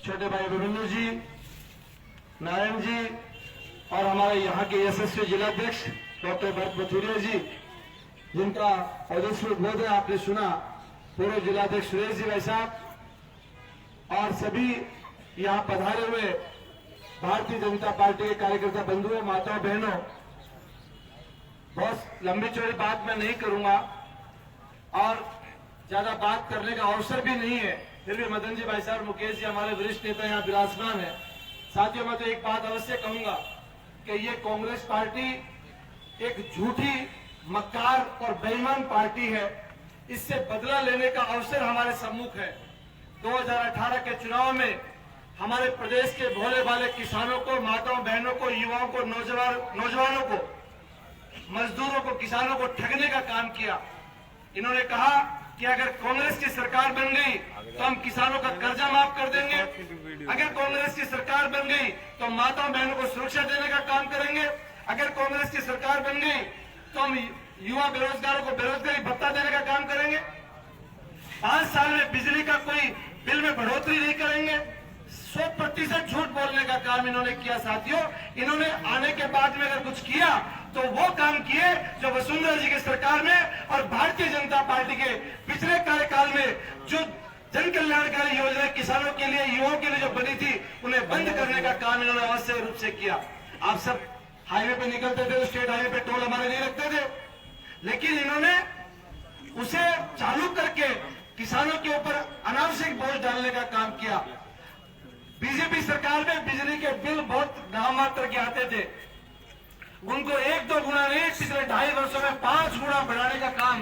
छोटे भाई अभिमन्यु जी, नारायण जी और हमारे यहाँ के यशस्वी जिलाध्यक्ष डॉक्टर भरत बथुरिया जी, जिनका ओजस्वी उद्बोधन आपने सुना, पूर्व जिलाध्यक्ष सुरेश जी भाई साहब और सभी यहाँ पधारे हुए भारतीय जनता पार्टी के कार्यकर्ता बंधुओं, माताओं, बहनों, बहुत लंबी चौड़ी बात मैं नहीं करूंगा और ज्यादा बात करने का अवसर भी नहीं है, फिर भी मदन जी भाई साहब, मुकेश जी हमारे वरिष्ठ नेता यहाँ विराजमान है। साथियों, मैं तो एक बात अवश्य कहूंगा कि ये कांग्रेस पार्टी एक झूठी, मक्कार और बेईमान पार्टी है। इससे बदला लेने का अवसर हमारे सम्मुख है। 2018 के चुनाव में हमारे प्रदेश के भोले भाले किसानों को, माताओं, बहनों को, युवाओं को, नौजवानों को, मजदूरों को, किसानों को ठगने का काम किया। इन्होंने कहा कि अगर कांग्रेस की सरकार बन गई तो हम किसानों का कर्जा माफ कर देंगे, अगर कांग्रेस की सरकार बन गई तो माताओं बहनों को सुरक्षा देने का काम करेंगे, अगर कांग्रेस की सरकार बन गई तो हम युवा बेरोजगारों को बेरोजगारी भत्ता देने का काम करेंगे, 5 साल में बिजली का कोई बिल में बढ़ोतरी नहीं करेंगे। 100% झूठ बोलने का काम इन्होंने किया। साथियों, इन्होंने आने के बाद में अगर कुछ किया तो वो काम किए जो वसुंधरा जी की सरकार में और भारतीय जनता पार्टी के पिछले कार्यकाल में जो जन कल्याणकारी योजना किसानों के लिए, युवाओं के लिए जो बनी थी, उन्हें बंद करने का काम इन्होंने अवश्य रूप से किया। आप सब हाईवे पे निकलते थे, स्टेट हाईवे पे टोल हमारे नहीं रखते थे, लेकिन इन्होंने उसे चालू करके किसानों के ऊपर अनावश्यक बोझ डालने का काम किया। बीजेपी सरकार में बिजली के बिल बहुत नाम मात्र के आते थे, उनको 1-2 गुना नहीं, पिछले 2.5 वर्षों में 5 गुना बढ़ाने का काम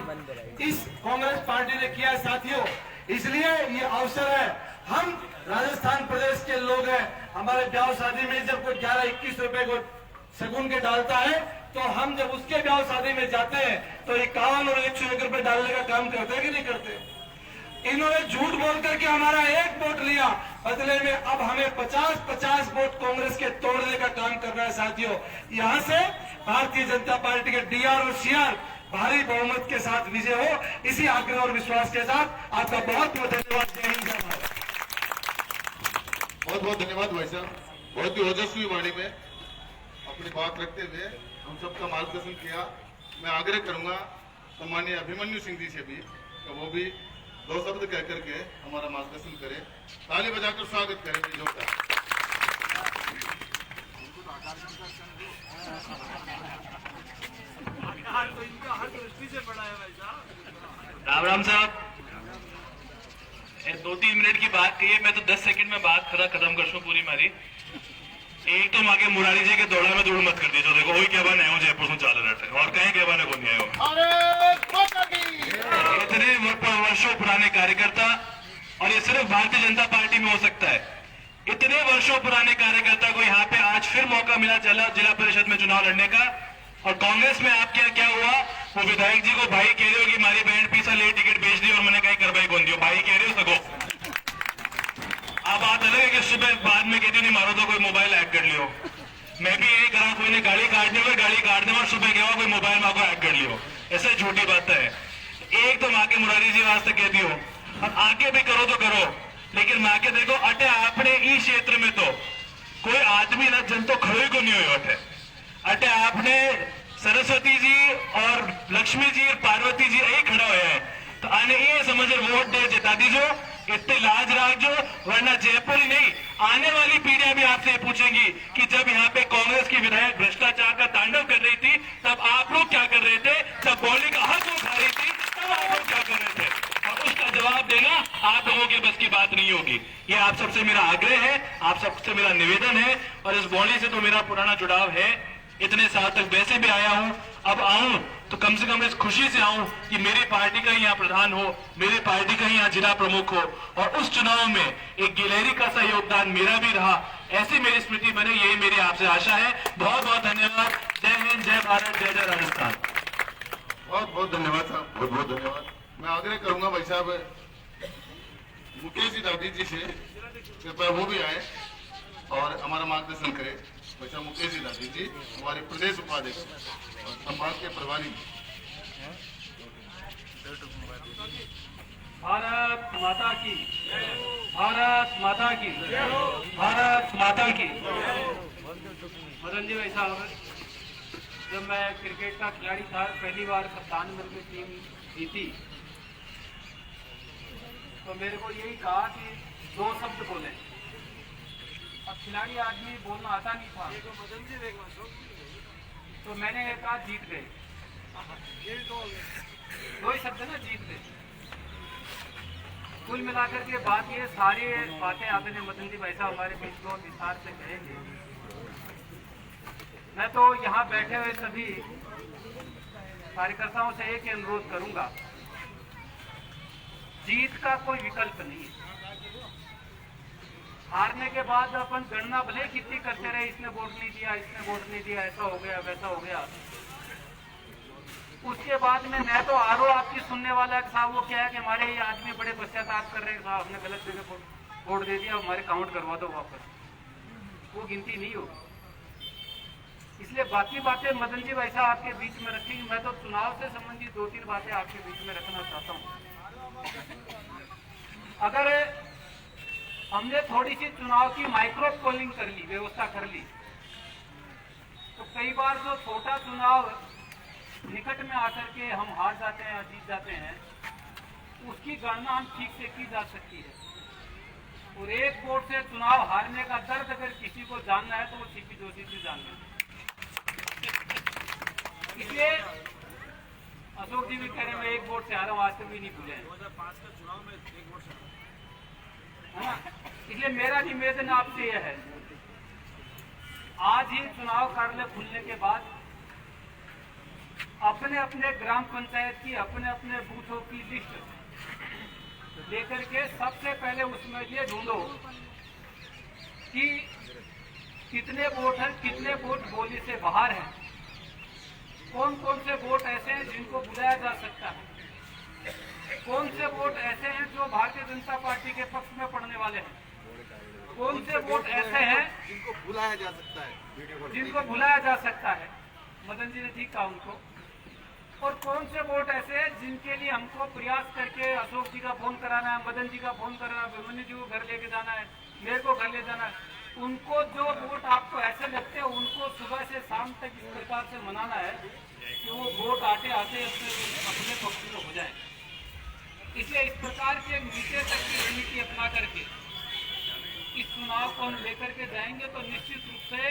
इस कांग्रेस पार्टी ने किया है। साथियों, इसलिए ये अवसर है, हम राजस्थान प्रदेश के लोग हैं, हमारे ब्याह शादी में जब कोई 11-21 रुपए को शगुन के डालता है तो हम जब उसके ब्याह शादी में जाते हैं तो 51 और 101 रुपए डालने का काम करते हैं कि नहीं करते। इन्होंने झूठ बोल करके हमारा 1 वोट लिया, बदले में अब हमें 50-50 वोट कांग्रेस के तोड़ने का काम करना है। साथियों, यहां से भारतीय जनता पार्टी के डीआर और सीआर भारी बहुमत के साथ विजय हो, इसी आग्रह और विश्वास के साथ आपका बहुत बहुत धन्यवाद। जय हिंद, जय भारत। बहुत बहुत धन्यवाद भाई साहब, बहुत ही ओजस्वी वाणी में अपनी बात रखते हुए हम सबका मार्गदर्शन किया। मैं आग्रह करूंगा सम्मानीय अभिमन्यु सिंह जी से भी कि वो भी 2 शब्द कह करके हमारा मार्गदर्शन करें। ताली बजाकर स्वागत करें बीजों का। राम राम साहब, 2-3 मिनट की बात कही है, मैं तो 10 सेकंड में बात खत्म कर पूरी मारी। एक तो मांगे मुरारी जी के दौड़ा में दूर मत कर दीजिए, देखो वही क्या बने हो जयपुर से 4 रट और कहीं क्या बने को नहीं आयो। इतने वर्षों पुराने कार्यकर्ता, और ये सिर्फ भारतीय जनता पार्टी में हो सकता है, इतने वर्षों पुराने कार्यकर्ता को यहाँ पे आज फिर मौका मिला जिला परिषद में चुनाव लड़ने का। और कांग्रेस में आपके क्या हुआ, वो विधायक जी को भाई कह रहे हो कि हमारी बहन पीछा ले टिकट बेच दी और मैंने कहीं करवाई कौन दियो, भाई कह रहे हो सको। अब बात अलग है कि सुबह बाद में कहती नहीं मारो तो कोई मोबाइल हैक कर लियो। मैं भी यही करा, कोई ने गाड़ी काटने हुए गाड़ी काट दे और सुबह क्या कोई मोबाइल माँ को हैक कर लियो, ऐसे झूठी बात है। एक तो माँ के मुरारी जी वास्ते कहती हो, और आगे भी करो तो करो, लेकिन माँ के देखो अटे आपने ई क्षेत्र में तो कोई आदमी ना जन तो खड़े को नहीं हुए अटे आपने सरस्वती जी और लक्ष्मी जी और पार्वती जी यही खड़ा हुए हैं, तो आने ये समझ वोट दे जिता दीजो, इतने लाज राख जो, वरना जयपुर ही नहीं आने वाली पीढ़ियां भी आपसे पूछेंगी कि जब यहाँ पे कांग्रेस की विधायक भ्रष्टाचार का तांडव कर रही थी तब आप लोग क्या कर रहे थे, जब बोलने का हक उठा रही थी तब आप लोग क्या कर रहे थे, और उसका जवाब देना आप लोगों के बस की बात नहीं होगी। ये आप सबसे मेरा आग्रह है, आप सबसे मेरा निवेदन है, और इस बॉडी से तो मेरा पुराना जुड़ाव है, इतने साल तक वैसे भी आया हूं, अब आऊं तो कम से कम इस खुशी से आऊं कि मेरी पार्टी का ही यहाँ प्रधान हो, मेरी पार्टी का ही यहाँ जिला प्रमुख हो, और उस चुनाव में एक गिलहरी का सा योगदान मेरा भी रहा, ऐसी मेरी स्मृति बने, यही मेरी आपसे आशा है। बहुत बहुत धन्यवाद। जय हिंद, जय भारत, जय जय राजस्थान। बहुत बहुत धन्यवाद साहब, बहुत बहुत धन्यवाद। मैं आग्रह करूंगा भाई साहब मुकेश जी दादी जी से कृपया वो भी आए और हमारा मार्गदर्शन करें। भाई मुकेश जी दादी जी हमारे प्रदेश उपाध्यक्ष और संभाग के प्रभारी। भारत माता की, भारत माता की, भारत माता की। मदन जी भाई साहब, जब मैं क्रिकेट का खिलाड़ी था, पहली बार कप्तान बनकर टीम जीती, तो मेरे को यही कहा कि 2 शब्द बोले। अब खिलाड़ी आदमी बोलना आता नहीं था, तो मैंने कहा जीत गए। 2 ही शब्द ना, जीत गए। कुल मिलाकर के बात ये सारी बातें आपने मदन जी भाई साहब हमारे बीच में विस्तार से कहेंगे। मैं तो यहाँ बैठे हुए सभी कार्यकर्ताओं से एक अनुरोध करूंगा, जीत का कोई विकल्प नहीं है। हारने के बाद अपन गणना भले कितनी करते रहे, इसने वोट नहीं दिया, इसने वोट नहीं दिया, ऐसा हो गया, वैसा हो गया। उसके बाद में मैं तो आरो आपकी सुनने वाला है साहब, वो क्या है कि हमारे ये आदमी बड़े पश्चाताप कर रहे हैं साहब, हमने गलत जगह वोट दे दिया, हमारे काउंट करवा दो वापस। वो गिनती नहीं होगी। इसलिए बाकी बातें मदन जी भाई साहब आपके बीच में रखेंगे। मैं तो चुनाव से संबंधित 2-3 बातें आपके बीच में रखना चाहता हूँ। अगर हमने थोड़ी सी चुनाव की माइक्रो पोलिंग कर ली, व्यवस्था कर ली, तो कई बार जो छोटा चुनाव निकट में आकर के हम हार जाते हैं या जीत जाते हैं, उसकी गणना हम ठीक से की जा सकती है। और एक वोट से चुनाव हारने का दर्द अगर किसी को जानना है तो वो सीपी जोशी से जान लें। इसलिए अशोक जी भी कह रहे हैं मैं 1 वोट से हारा हूं, आज तक भी नहीं भूले हैं। 2005 का चुनाव में 1 वोट से इसलिए मेरा निवेदन आपसे यह है, आज ही चुनाव कार्यालय खुलने के बाद अपने अपने ग्राम पंचायत की, अपने अपने बूथों की लिस्ट लेकर के सबसे पहले उसमें ये ढूंढो कि कितने वोट हैं, कितने वोट बोली से बाहर हैं, कौन कौन से वोट ऐसे हैं जिनको बुलाया जा सकता है, कौन से वोट ऐसे हैं जो भारतीय जनता पार्टी के पक्ष में पड़ने वाले हैं, कौन से वोट ऐसे हैं जिनको बुलाया जा सकता है, मदन जी ने ठीक कहा उनको, और कौन से वोट ऐसे हैं जिनके लिए हमको प्रयास करके अशोक जी का फोन कराना है, मदन जी का फोन कराना है, अभिमन्यु जी को घर लेके जाना है, मेरे को घर ले जाना है। उनको जो वोट आपको ऐसे लगते हैं उनको सुबह से शाम तक इस प्रकार से मनाना है कि वो वोट आते आते अपने पक्ष में हो जाए। इसलिए इस प्रकार के नीचे तक की रणनीति अपना करके इस चुनाव को हम लेकर के जाएंगे तो निश्चित रूप से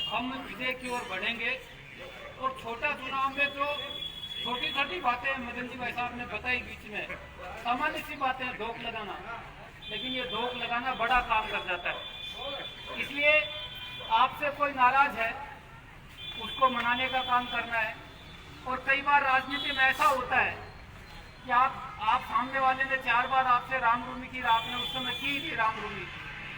हम विजय की ओर बढ़ेंगे। और छोटा चुनाव में जो छोटी छोटी बातें मदन जी भाई साहब ने बताई बीच में, सामान्य सी बातें, धोख लगाना, लेकिन ये धोख लगाना बड़ा काम कर जाता है। इसलिए आपसे कोई नाराज है उसको मनाने का काम करना है। और कई बार राजनीति में ऐसा होता है कि आप सामने वाले ने 4 बार आपसे रामनवमी की, आपने उस समय की थी रामनवमी,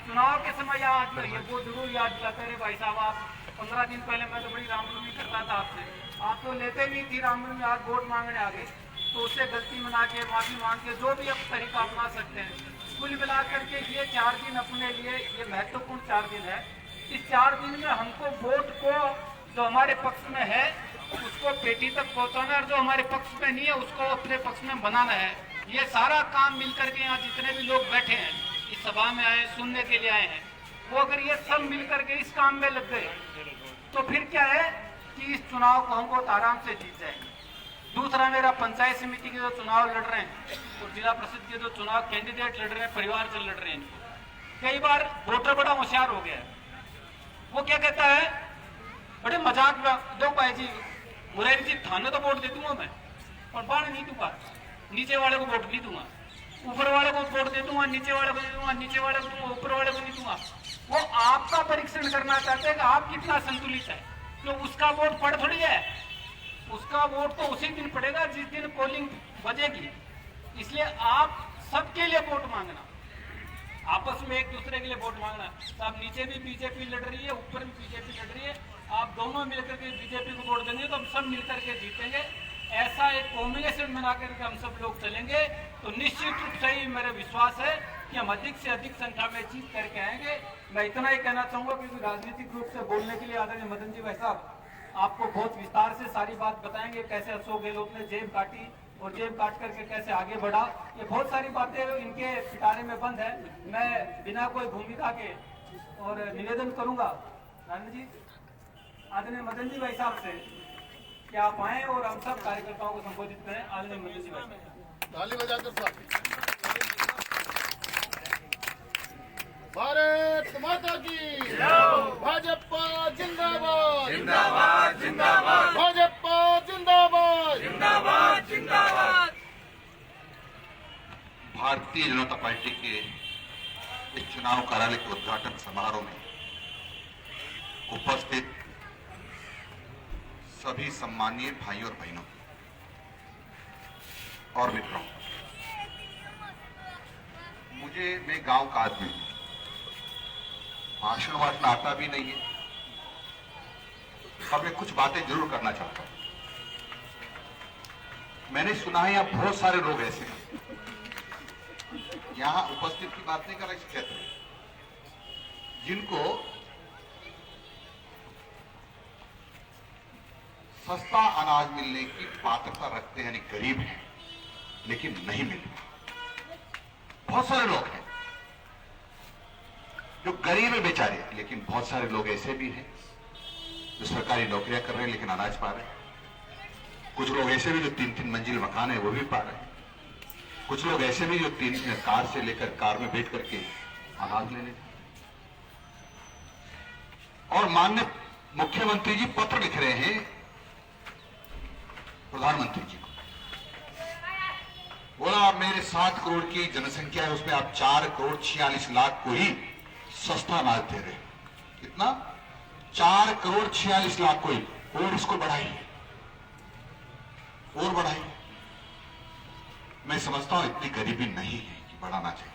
चुनाव के समय याद नहीं है, वो जरूर याद दिलाते रहे भाई साहब आप 15 दिन पहले मैं तो बड़ी रामनवमी करता था आपसे, आप तो लेते नहीं थी रामनवमी, आज वोट मांगने आ गए। तो उससे गलती मना के, माफी मांग के, जो भी आप तरीका अपना सकते हैं। कुल मिलाकर के ये 4 दिन अपने लिए ये महत्वपूर्ण 4 दिन है। इस 4 दिन में हमको वोट को जो हमारे पक्ष में है उसको पेटी तक पहुंचाना, और जो हमारे पक्ष में नहीं है उसको अपने पक्ष में बनाना है। ये सारा काम मिलकर के यहाँ जितने भी लोग बैठे हैं, इस सभा में आए, सुनने के लिए आए हैं, वो अगर ये सब मिलकर के इस काम में लग गए तो फिर क्या है कि इस चुनाव को हम बहुत आराम से जीत जाएंगे। दूसरा, मेरा पंचायत समिति के जो चुनाव लड़ रहे हैं और जिला परिषद के जो चुनाव कैंडिडेट लड़ रहे हैं, परिवार से लड़ रहे हैं, कई बार वोटर बड़ा होशियार हो गया है। वो क्या कहता है, बड़े मजाक दो भाई जी, मुरारी जी थाने तो वोट दे दूंगा मैं, और बाढ़ नहीं दूंगा, नीचे वाले को वोट नहीं दूंगा, ऊपर वाले को वोट दे दूंगा, नीचे वाले को दे दूंगा, नीचे वाले को दूंगा, ऊपर वाले को नहीं दूंगा। वो आपका परीक्षण करना चाहते हैं कि आप कितना संतुलित है। तो उसका वोट पड़ थोड़ी है, उसका वोट तो उसी दिन पड़ेगा जिस दिन पोलिंग बजेगी। इसलिए आप सबके लिए वोट मांगना, आपस में एक दूसरे के लिए वोट मांगना। तो आप नीचे भी बीजेपी लड़ रही है, ऊपर भी बीजेपी लड़ रही है, आप दोनों मिलकर के बीजेपी को वोट देंगे तो हम सब मिलकर के जीतेंगे। ऐसा एक कॉम्बिनेशन बना करके हम सब लोग चलेंगे तो निश्चित रूप से ही मेरा विश्वास है कि हम अधिक से अधिक संख्या में जीत करके आएंगे। मैं इतना ही कहना चाहूंगा क्योंकि राजनीतिक रूप से बोलने के लिए आदरणीय मदन जी भाई साहब आपको बहुत विस्तार से सारी बात बताएंगे, कैसे अशोक गहलोत ने जेब काटी और जेब काट करके कैसे आगे बढ़ा, ये बहुत सारी बातें इनके पिटारे में बंद है। मैं बिना कोई भूमिका के और निवेदन करूंगा राणा जी, आदरणीय मदन जी भाई साहब से कि आप आए और हम सब कार्यकर्ताओं को संबोधित करें। आदरणीय मदन जी भाई, ताली बजाकर स्वागत। भारत माता की भाजपा जिंदाबाद, जिंदाबाद जिंदाबाद भाजपा जिंदाबाद। जिंदाबाद जिंदाबाद। भारतीय जनता पार्टी के इस चुनाव कार्यालय के उद्घाटन समारोह में उपस्थित सभी सम्मानीय भाइयों और बहनों और मित्रों, मैं गांव का आदमी हूं, भाषण वाषण आता भी नहीं है, और मैं कुछ बातें जरूर करना चाहता हूं। मैंने सुना है यहां बहुत सारे लोग ऐसे हैं, यहां उपस्थित की बात नहीं कर रहे, इस क्षेत्र में, जिनको सस्ता अनाज मिलने की पात्रता रखते हैं, यानी गरीब हैं लेकिन नहीं मिल रहा। बहुत सारे लोग हैं जो गरीब है बेचारे, लेकिन बहुत सारे लोग ऐसे भी हैं जो सरकारी नौकरियां कर रहे हैं लेकिन अनाज पा रहे हैं। कुछ लोग ऐसे भी जो 3-3 मंजिल मकान है वो भी पा रहे हैं। कुछ लोग ऐसे भी जो कार से लेकर कार में बैठ करके अनाज ले लेते। और माननीय मुख्यमंत्री जी पत्र लिख रहे हैं प्रधानमंत्री जी को, बोला मेरे 7 करोड़ की जनसंख्या है, उसमें आप 4 करोड़ 46 लाख को ही सस्ता अनाज दे रहे हैं। कितना? 4 करोड़ 46 लाख को ही, और इसको बढ़ाइए और बढ़ाइए। मैं समझता हूं इतनी गरीबी नहीं है कि बढ़ाना चाहिए,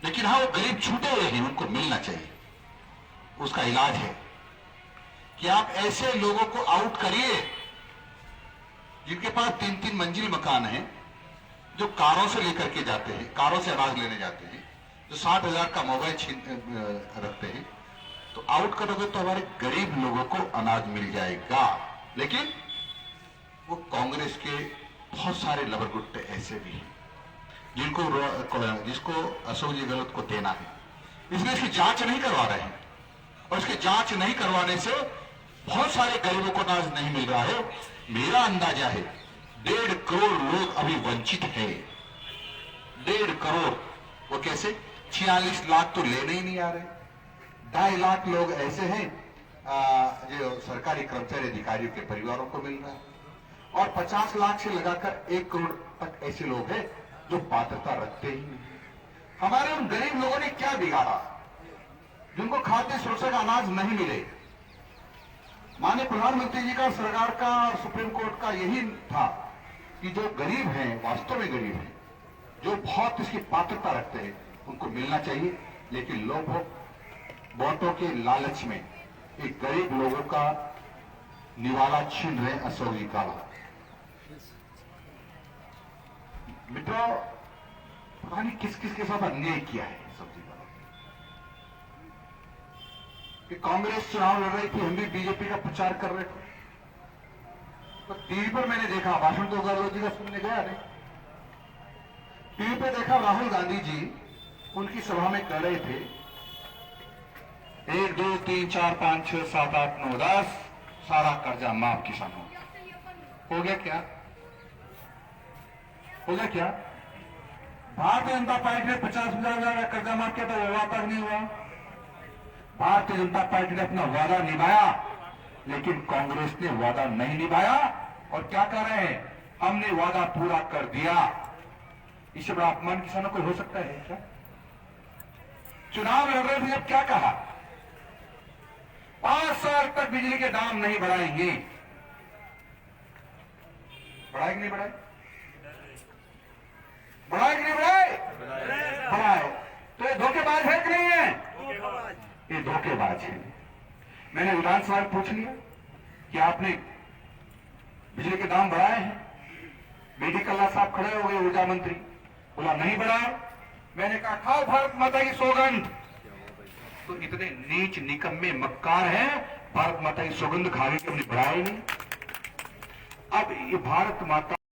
लेकिन हाँ वो गरीब छूटे हुए हैं, उनको मिलना चाहिए। उसका इलाज है कि आप ऐसे लोगों को आउट करिए जिनके पास 3-3 मंजिल मकान है, जो कारों से लेकर के जाते हैं, कारों से अनाज लेने जाते हैं, जो 60,000 का मोबाइल रखते हैं। तो आउट करोगे तो हमारे गरीब लोगों को अनाज मिल जाएगा। लेकिन वो कांग्रेस के बहुत सारे लबरगुट्टे ऐसे भी हैं जिसको अशोक जी गहलोत को देना है, इसलिए इसकी जांच नहीं करवा रहे हैं, और इसकी जांच नहीं करवाने से बहुत सारे गरीबों को अनाज नहीं मिल रहा है। मेरा अंदाजा है 1.5 करोड़ लोग अभी वंचित हैं। 1.5 करोड़, वो कैसे? 46 लाख तो लेने ही नहीं आ रहे। 2.5 लाख लोग ऐसे हैं जो सरकारी कर्मचारी अधिकारियों के परिवारों को मिल रहा है, और 50 लाख से लगाकर 1 करोड़ तक ऐसे लोग हैं जो पात्रता रखते ही नहीं। हमारे उन गरीब लोगों ने क्या बिगाड़ा जिनको खाद्य सुरक्षा का अनाज नहीं मिले? माननीय प्रधानमंत्री जी का, सरकार का और सुप्रीम कोर्ट का यही था कि जो गरीब हैं, वास्तव में गरीब हैं, जो बहुत इसकी पात्रता रखते हैं, उनको मिलना चाहिए। लेकिन लोग वोटों के लालच में एक गरीब लोगों का निवाला छीन रहे अशोक जी का। मित्रों, पता नहीं किस किस के साथ अन्याय किया है सब जी का। कि कांग्रेस चुनाव लड़ रही थी, हम भी बीजेपी का प्रचार कर रहे थे, तो टीवी पर मैंने देखा, भाषण तो गहलोत जी का सुनने गया नहीं, टीवी पे देखा राहुल गांधी जी उनकी सभा में कह रहे थे 1 2 3 4 5 6 7 8 9 10 सारा कर्जा माफ किसानों। हो गया क्या? हो गया क्या? भारतीय जनता पार्टी ने 50,000 का कर्जा माफ किया, तो वो वादा तक नहीं हुआ। भारतीय जनता पार्टी ने अपना वादा निभाया, लेकिन कांग्रेस ने वादा नहीं निभाया। और क्या कर रहे हैं? हमने वादा पूरा कर दिया। इससे बड़ा अपमान किसानों को हो सकता है क्या? चुनाव लड़ रहे थे जब क्या कहा? 5 साल तक बिजली के दाम नहीं बढ़ाएंगे। बढ़ाए कि नहीं बढ़ाए? बढ़ाए कि नहीं बढ़ाए? बढ़ाए। तो ये धोखेबाज है कि नहीं है? ये धोखेबाज है। मैंने विधानसभा में पूछ लिया कि आपने बिजली के दाम बढ़ाए हैं? बीडी कल्ला साहब खड़े हो गए, ऊर्जा मंत्री, बोला नहीं बढ़ाए। मैंने कहा खाओ भारत माता की सौगंध। तो इतने नीच निकम्मे मक्कार हैं, भारत माता की सौगंध खा के अपनी बढ़ाए नहीं। अब ये भारत माता